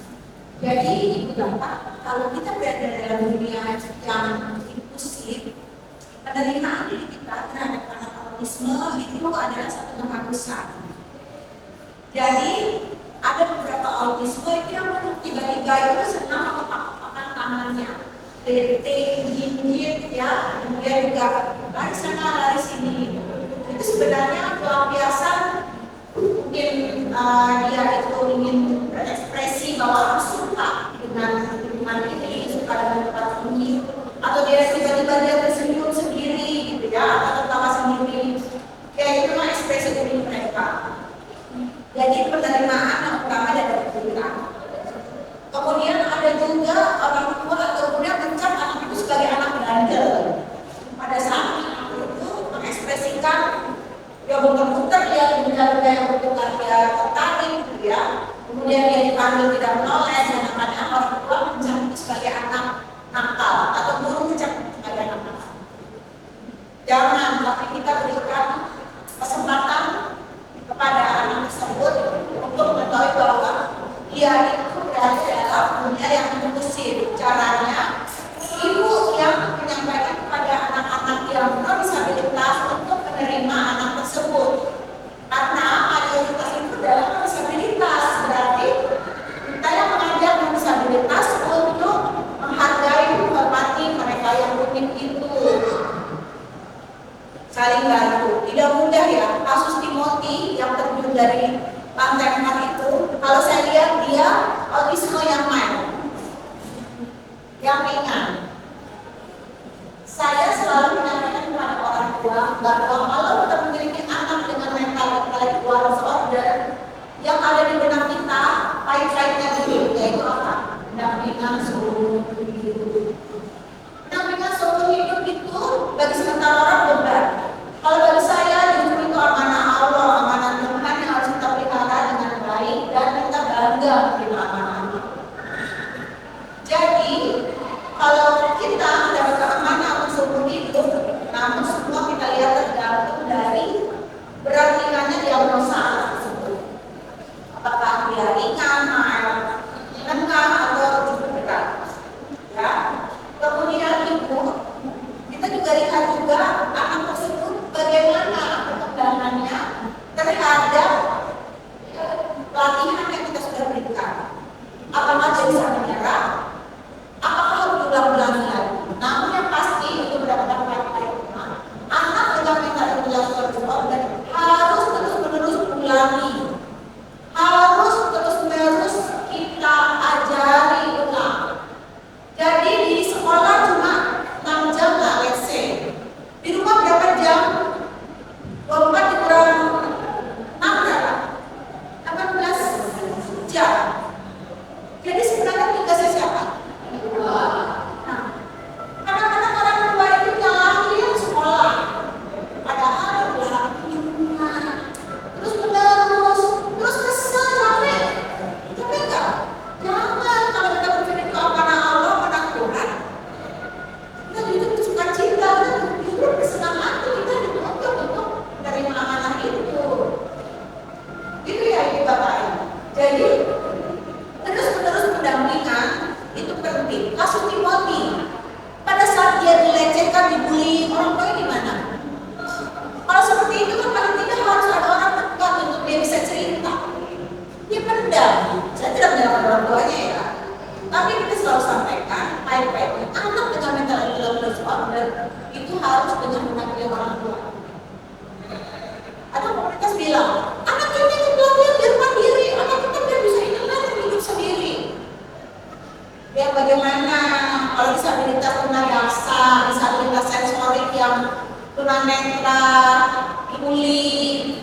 Jadi Ibu Bapak, kalau kita berada dalam dunia yang inklusif, penerimaan diri kita terhadap anak autisme itu adalah satu hal besar. Jadi ada beberapa autisme itu yang tiba-tiba itu senang mengopak-opakkan tangannya, gigit ya, kemudian juga lari sana lari sini. Itu sebenarnya pelampiasan mungkin dia itu ingin berekspresi bahwa aku suka dengan lingkungan ini, suka dengan tempat ini, atau dia tiba-tiba dia tersenyum sendiri gitu ya, atau tertawa sendiri. Ya itu memang ekspresi diri mereka. Jadi penerimaan yang pertama dari kita. Kemudian ada juga orang tua atau kemudian mencap anak itu sebagai anak bandel. Pada saat anak itu mengekspresikan dia muter-muter, dia benda-benda yang bertukar, dia tertarik gitu ya. Kemudian dia dipanggil tidak menoleh, dan kadang-kadang orang tua mencap itu sebagai anak nakal atau guru mencap sebagai anak nakal. Jangan, tapi kita berikan kesempatan kepada anak tersebut untuk mengetahui bahwa dia itu berada dalam dunia yang inklusif. Caranya, ibu yang menyampaikan kepada anak-anak yang non-disabilitas untuk menerima anak tersebut. Karena mayoritas itu adalah disabilitas, berarti kita yang mengajak disabilitas untuk menghargai, menghormati mereka yang unik itu. Saling bantu. Tidak mudah ya, kasus Timothy yang terjun dari lantai 4 itu, kalau saya lihat dia autisme yang main, yang ringan. Saya selalu menyampaikan kepada orang tua bahwa kalau kita memiliki anak dengan mental intellectual disorder, yang ada di benak kita, pahit-pahitnya dulu, yaitu apa? Pendampingan seluruh hidup. hidup, namun semua kita lihat tergantung dari berat ringannya diagnosa tersebut. Apakah dia ringan, menengah, atau cukup berat? Ya. Kemudian ibu, kita juga lihat juga anak tersebut bagaimana perkembangannya terhadap pelatihan yang kita sudah berikan. Apakah dia bisa menyerah? Apakah harus diulang-ulangi lagi? Namun yang pasti untuk mendapatkan praktek anak dengan mental intellectual disorder harus terus-menerus ulangi, harus terus-menerus kita ajari ulang. Jadi di sekolah cuma 6 jam lah, let's say. Di rumah berapa jam? 24 dikurang 6 berapa? 18 jam. Jadi sebenarnya tugasnya siapa? Nah, kadang-kadang orang tua itu nyalahin sekolah, padahal terus kesel, capek enggak? Jangan, kalau kita berpikir itu amanah Allah, amanah Tuhan, kita hidup suka cinta, hidup bersenang hati, kita dituntut untuk menerima amanah itu. Itu ya ibu bapak ya. Jadi terus-menerus pendampingan itu penting. Kasus Timothy, pada saat dia dilecehkan, dibully, orang tuanya di mana? Kalau seperti itu kan paling tidak harus ada orang dekat untuk dia bisa cerita. Dia pendam. Saya tidak menyalahkan orang tuanya ya, tapi kita selalu sampaikan baik-baiknya anak dengan mental intellectual disorder itu harus dengan mengakui orang tua. Atau komunitas bilang, anak kita itu belajar biar mandiri, anak kita biar bisa hidup sendiri. Ya bagaimana kalau disabilitas tunadaksa, disabilitas sensorik yang tunanetra, tuli,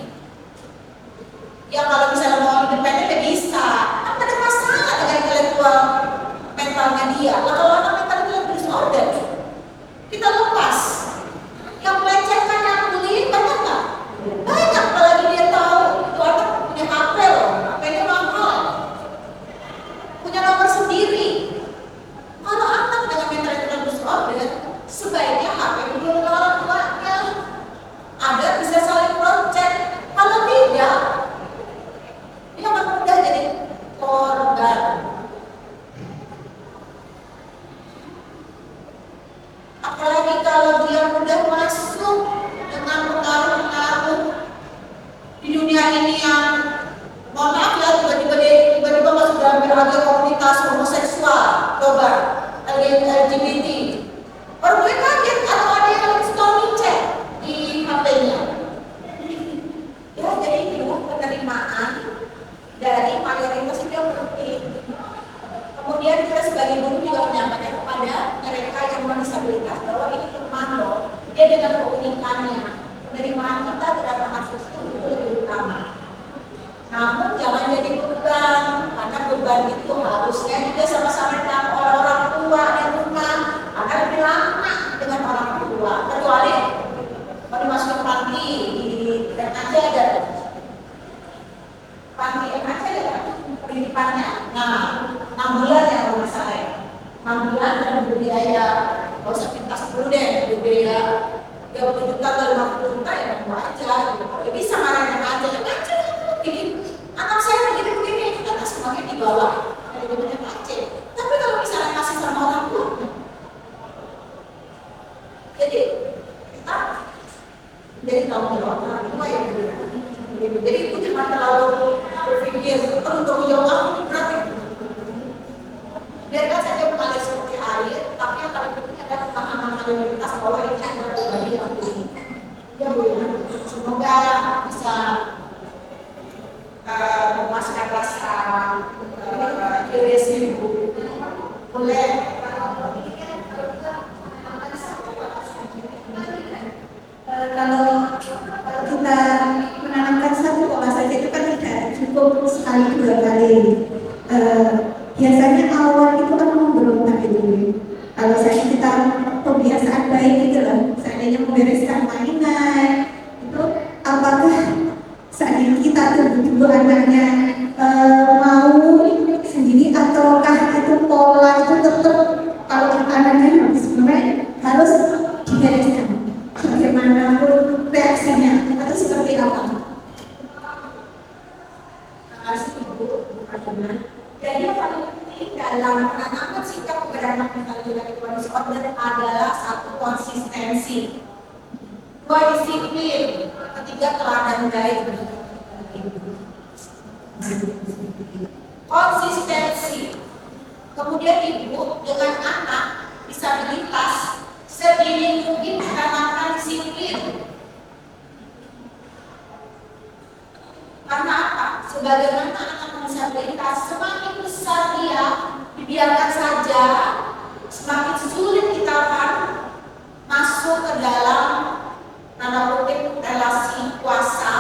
ya kalau misalnya mau independen ya bisa. Kan ada masalah dengan intelektual mentalnya dia. Lah kalau anak mental intellectual disorder, kita lepas. Yang melecehkan, yang bullying banyak nggak? Banyak, apalagi dia tahu itu anak punya HP loh, HP-nya mahal, punya nomor sendiri. Kalau anak dengan mental intellectual disorder, sebaiknya HP dulu ke orang tuanya, ada bisa saling cross-check. Kalau tidak, dia akan mudah jadi korban. Apalagi kalau dia mudah masuk dengan pengaruh-pengaruh di dunia ini yang, mohon maaf ya, tiba-tiba masuk dalam berbagai komunitas homoseksual, coba LGBT. Orang gue kaget atau ada yang stalking chat di HP-nya. Ya jadi itu penerimaan dari mayoritas itu yang penting. Kemudian kita sebagai guru juga menyampaikan kepada mereka yang berdisabilitas bahwa ini teman loh, dia dengan keunikannya, penerimaan kita terhadap kasus itu lebih utama. Namun jangan jadi beban, karena beban itu harusnya juga sama-sama dengan orang tua dan rumah, agar lebih lama dengan orang tua. Kecuali kalau dimasukin panti di aja ada panti aja ada pendidikannya. Nah, 6 bulan ya kalau misalnya 6 bulan dan berbiaya, gak usah pintas dulu deh, berbiaya 30 juta atau 50 juta ya mau aja gitu. Ya bisa marahnya aja, ya aja bikin anak saya begini kita semuanya di bawah dari bebannya aja. Tapi kalau misalnya kasih sama orang tua, jadi kita jadi tanggung jawab orang tua yang benar. Jadi itu jangan terlalu berpikir untuk jawab berarti biarkan saja mengalir seperti air, tapi yang paling penting adalah tentang amanah mayoritas bahwa ini adalah pribadi yang penting. Ya Bu, semoga bisa memuaskan rasa curious Ibu. Boleh kalau kita menanamkan satu pola saja itu kan tidak cukup sekali 2 kali. Biasanya awal itu kan memberontak itu. Kalau saya kita kebiasaan baik gitu loh, seandainya membereskan mainan itu, apakah seandainya kita tuh anaknya mau sendiri ataukah itu pola itu tetap kalau anaknya sebenarnya harus dibereskan disorder adalah satu konsistensi, dua disiplin, ketiga teladan baik. Konsistensi. Kemudian ibu dengan anak disabilitas sedini mungkin menanamkan disiplin. Karena apa? Sebagaimana anak disabilitas semakin besar dia dibiarkan saja, semakin sulit kita akan masuk ke dalam tanda kutip relasi kuasa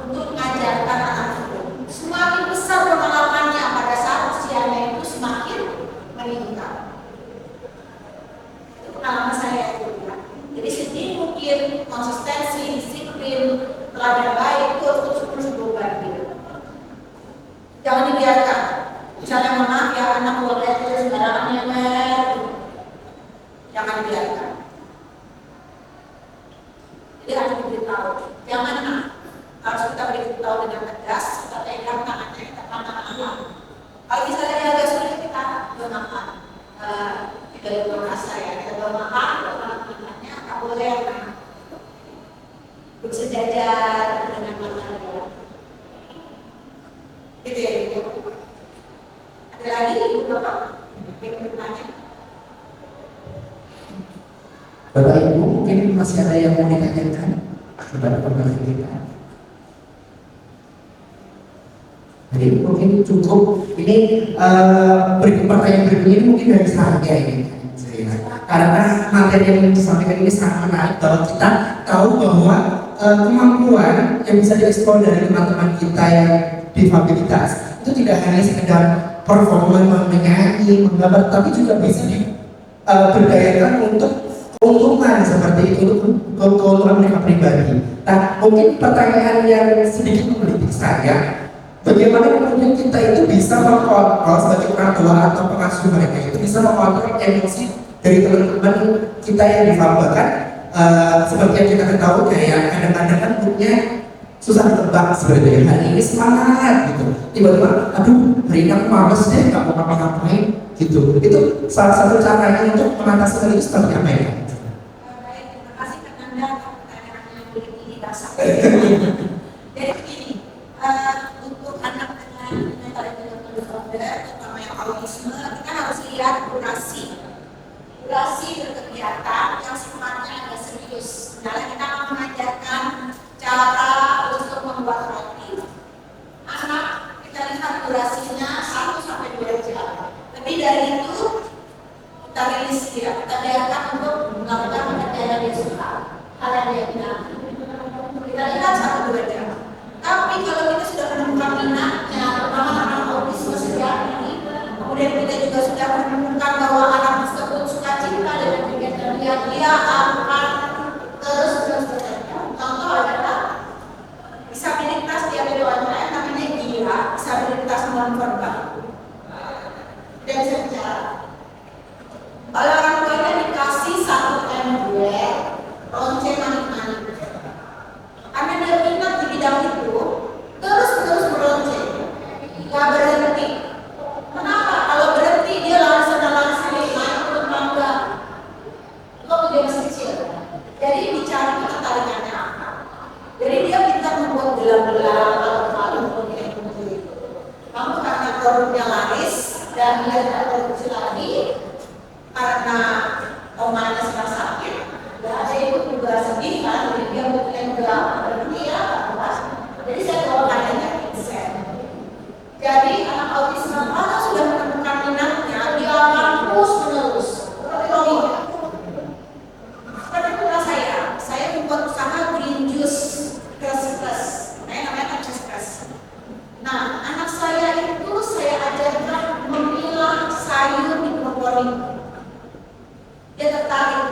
untuk mengajarkan anak itu. Semakin besar pengalamannya pada saat usianya itu semakin meningkat. Itu pengalaman saya itu. Jadi sedih mungkin konsistensi, disiplin, teladan baik itu terus berubah. Jangan dibiarkan. Misalnya maaf ya anak boleh terus sembarangan nyemer, jangan dibiarkan. Jadi harus diberitahu. Jangan harus kita beritahu dengan tegas, kita pegang tangannya, kita pandang. Kalau misalnya dia agak sulit kita bermakan, kita bahasa ya, kita bermakan, tangannya tak boleh bersejajar dengan tangan dia. Gitu ya, gitu. Ada lagi ibu bapak yang bertanya? Bapak Ibu mungkin masih ada yang mau ditanyakan kepada pembeli kita. Jadi mungkin cukup ini berikut pertanyaan berikutnya ini mungkin dari saya ini. Karena materi yang disampaikan ini sangat menarik bahwa kita tahu bahwa kemampuan yang bisa dieksplor dari teman-teman kita yang difabilitas itu tidak hanya sekedar performa menyanyi, menggambar, tapi juga bisa diberdayakan untuk keuntungan seperti itu, untuk keuntungan mereka pribadi. Nah, mungkin pertanyaan yang sedikit menggelitik saya, bagaimana kemudian kita itu bisa mengkontrol sebagai orang tua atau pengasuh mereka itu bisa mengkontrol emosi dari teman-teman kita yang difabel kan? Seperti yang kita ketahui kayak kadang-kadang kan punya susah ditebak sebenarnya, hari ini semangat gitu, tiba-tiba aduh hari ini aku males deh gak mau ngapa-ngapain gitu. Itu salah satu caranya untuk mengatasi hal itu seperti apa ya? Baik, terima kasih Anda atas pertanyaan yang begini dasar. Jadi begini, untuk anak dengan mental intellectual disorder, terutama yang autisme, kita harus lihat durasi berkegiatan yang sifatnya agak serius. Misalnya kita akan mengajarkan cara untuk membuat roti. Anak kita lihat durasinya 1-2 jam. Lebih dari itu kita rilis dia, kita biarkan untuk melakukan pekerjaan yang dia suka, hal yang dia minati. Kita lihat 1-2 jam. Tapi kalau kita sudah menemukan minatnya, terutama anak autisme sejak ini, kemudian kita juga sudah menemukan bahwa anak tersebut suka cinta dengan kegiatan dia akan terus bekerja. Contoh adalah disabilitas dia UMKM namanya GIA, disabilitas non-verbal. Dia bisa bicara. Kalau orang tuanya dikasih 1 M2, ronce manik-manik. Karena dia minat di bidang itu, terus meronce, nggak berhenti. Kenapa? Kalau berhenti dia langsung main untuk bangga. Kalau dia masih kecil, jadi dicari ketertarikannya apa. Jadi dia pintar membuat gelang-gelang atau kalung itu. Kamu karena produknya laris dan dia tidak produksi lagi karena omanya sedang sakit. Ya, saya ikut juga sedih kan, jadi dia butuhnya gelang berhenti ya, pas. Jadi saya bawa kayaknya Vincent. Jadi anak autisme kalau sudah menemukan minatnya, dia akan terus-menerus. Seperti itu saya membuat usaha green juice keras-keras, namanya kan keras. Nah, anak saya itu saya ajarkan memilah sayur hidroponik. Dia tertarik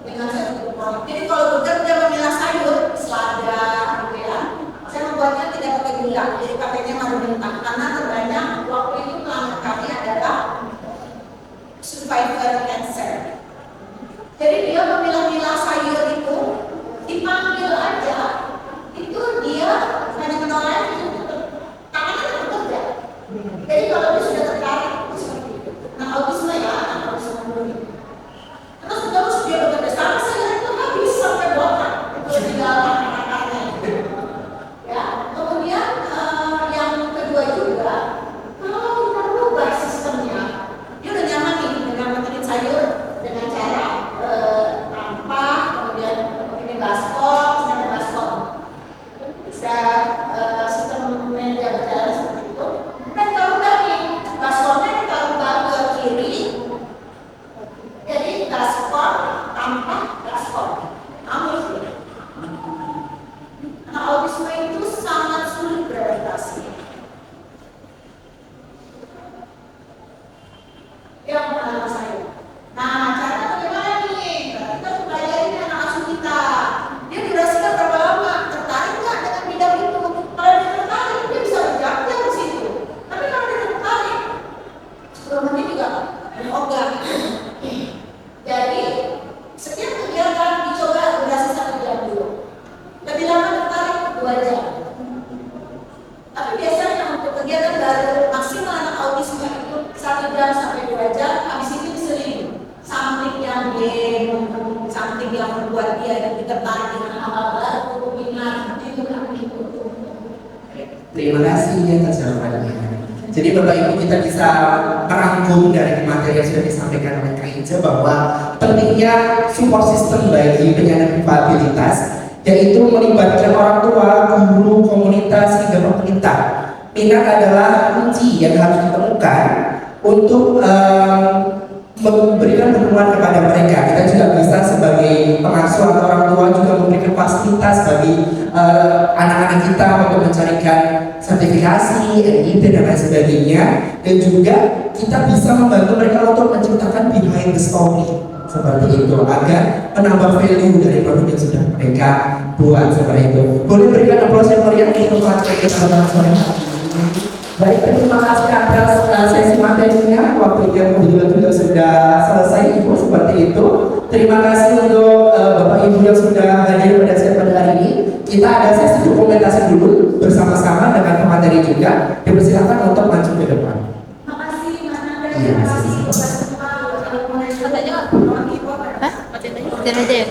dengan sayur hidroponik. Jadi kalau bekerja memilah sayur, selada, gitu ya, saya membuatnya tidak pakai gula, jadi pakainya madu mentah. Karena terbanyak waktu itu pelanggan kami adalah survivor cancer. Jadi dia memilah-milah sayur itu, dipanggil aja, itu dia hanya menolak itu tangannya tetap bekerja. Jadi kalau dia sudah tertarik, itu seperti itu. Nah, autisme ya, autisme. tanpa respon. Namun, anak autisme itu sangat sulit beradaptasi. Yang pengalaman saya. Nah, cara bagaimana nih? Kita pelajari anak asuh kita. Dia durasinya berapa lama? Tertarik nggak dengan bidang itu? Kalau dia tertarik, dia bisa berjam di situ. Tapi kalau dia tertarik, 10 menit juga ogah. Jadi, setiap kegiatan dicoba durasi 1 jam dulu. Lebih lama tertarik 2 jam. Tapi biasanya untuk kegiatan baru maksimal anak autisme itu 1 jam sampai 2 jam. Habis itu diseling something yang game, something yang membuat dia tertarik dengan hal-hal baru, minat itu kan gitu. Terima kasih atas jawabannya. Jadi Bapak Ibu kita bisa merangkum dari materi yang sudah disampaikan oleh Kak Ica bahwa pentingnya support system bagi penyandang difabilitas yaitu melibatkan orang tua, guru, komunitas, hingga pemerintah. Minat adalah kunci yang harus ditemukan untuk memberikan dukungan kepada mereka. Kita juga bisa sebagai pengasuh atau orang tua juga memberikan fasilitas bagi anak-anak kita untuk mencarikan sertifikasi, NID dan lain sebagainya. Dan juga kita bisa membantu mereka untuk menciptakan behind the story seperti itu agar menambah value dari produk yang sudah mereka buat seperti itu. Boleh berikan aplaus yang meriah untuk materi kita sore hari ini. Baik, terima kasih atas sesi materinya. Waktu yang kebetulan juga sudah selesai Ibu seperti itu. Terima kasih untuk Bapak Ibu yang sudah hadir pada sesi pada hari ini. Kita ada sesi dokumentasi dulu bersama-sama dengan pemateri juga. Dipersilakan untuk maju ke depan. Makasih Mas Nanda, Iya, terima kasih sama-sama. buat semua. Hah? Aja ya?